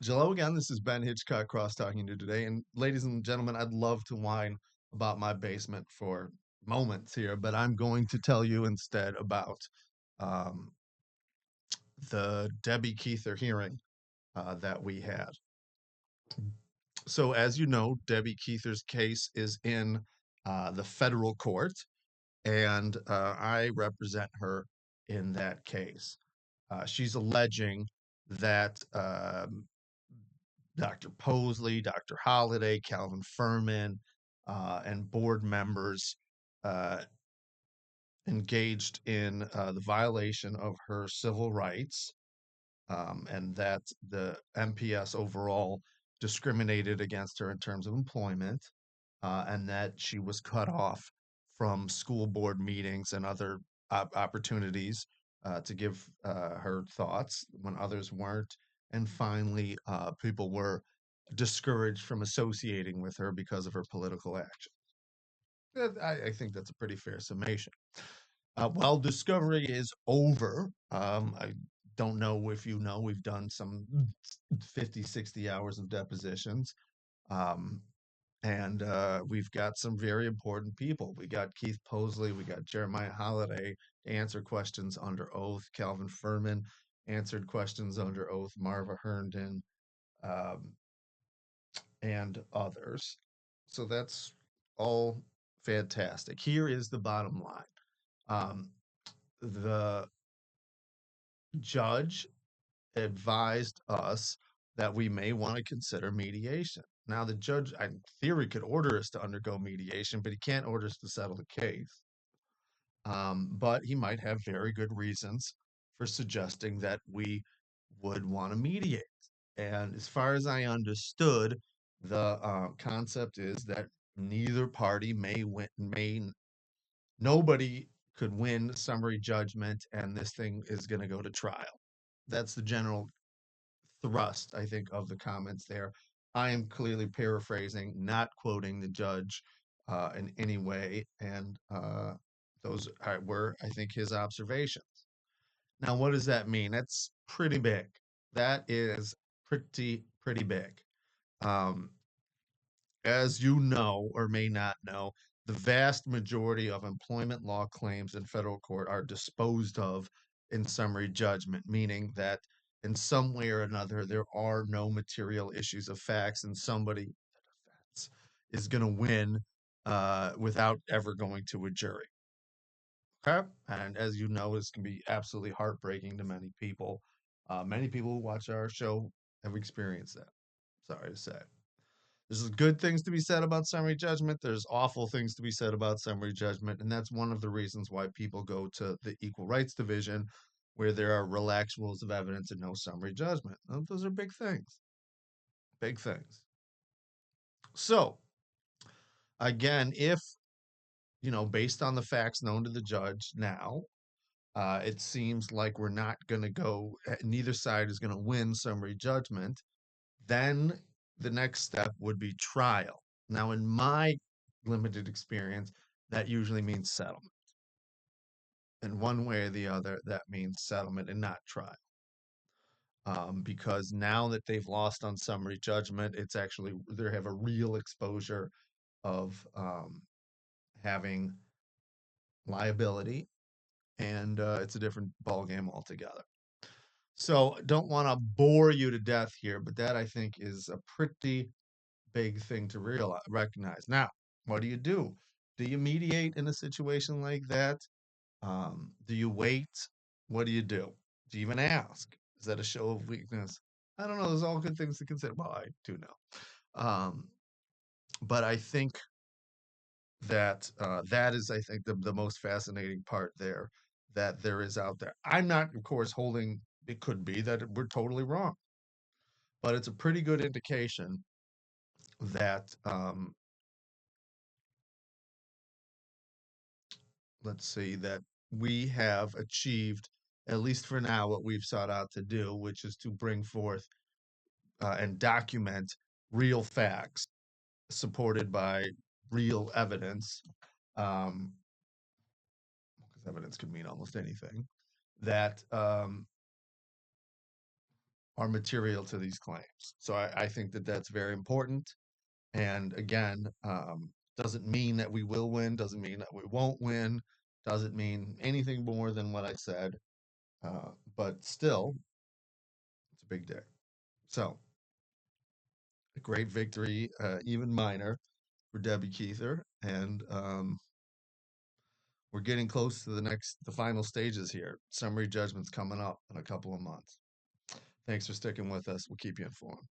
Hello again. This is Ben Hitchcock Cross talking to you today. And ladies and gentlemen, I'd love to whine about my basement for moments here, but I'm going to tell you instead about um, the Debbie Kuether hearing that we had. So, as you know, Debbie Kuether's case is in the federal court, and I represent her in that case. She's alleging that Dr. Posley, Dr. Holliday, Calvin Furman, and board members uh, engaged in the violation of her civil rights, and that the MPS overall discriminated against her in terms of employment, and that she was cut off from school board meetings and other opportunities to give her thoughts when others weren't. And finally, people were discouraged from associating with her because of her political action. I think that's a pretty fair summation. Well, discovery is over. I don't know if you know, we've done some 50, 60 hours of depositions. Um, and we've got some very important people. We got Keith Posley, we got Jeremiah Holliday to answer questions under oath. Calvin Furman answered questions under oath. Marva Herndon, um, and others. So that's all fantastic. Here is the bottom line. Um, the judge advised us that we may want to consider mediation. Now, the judge, in theory, could order us to undergo mediation, but he can't order us to settle the case. But he might have very good reasons for suggesting that we would want to mediate. And as far as I understood, the concept is that neither party may win, nobody could win summary judgment, and this thing is going to go to trial. That's the general thrust, I think, of the comments there. I am clearly paraphrasing, not quoting the judge in any way, and were, I think, his observations. Now, what does that mean? That's pretty big. That is pretty big. Um, as you know or may not know, the vast majority of employment law claims in federal court are disposed of in summary judgment, meaning that in some way or another, there are no material issues of facts, and somebody is going to win without ever going to a jury. Okay. And as you know, this can be absolutely heartbreaking to many people. Many people who watch our show have experienced that. Sorry to say. There's good things to be said about summary judgment. There's awful things to be said about summary judgment. And that's one of the reasons why people go to the Equal Rights Division, where there are relaxed rules of evidence and no summary judgment. Those are big things. Big things. So, again, if, based on the facts known to the judge now, it seems like we're not going to go, neither side is going to win summary judgment, then the next step would be trial. Now, in my limited experience, that usually means settlement. In one way or the other, that means settlement and not trial. Because now that they've lost on summary judgment, it's actually, they have a real exposure of having liability, and it's a different ballgame altogether. So, don't want to bore you to death here, but that I think is a pretty big thing to recognize. Now, what do you do? Do you mediate in a situation like that? Do you wait? What do you do? Do you even ask? Is that a show of weakness? I don't know. There's all good things to consider. Well, I do know. But I think that that is, I think, the most fascinating part there that there is out there. I'm not, of course, holding it could be that we're totally wrong, but it's a pretty good indication that let's see, that we have achieved, at least for now, what we've sought out to do, which is to bring forth and document real facts supported by real evidence, because evidence could mean almost anything, that are material to these claims. So I think that that's very important. And again, doesn't mean that we will win, doesn't mean that we won't win, doesn't mean anything more than what I said. But still, it's a big day. So, a great victory, even minor, for Debbie Kuether. And we're getting close to the final stages here. Summary judgment's coming up in a couple of months. Thanks for sticking with us. We'll keep you informed.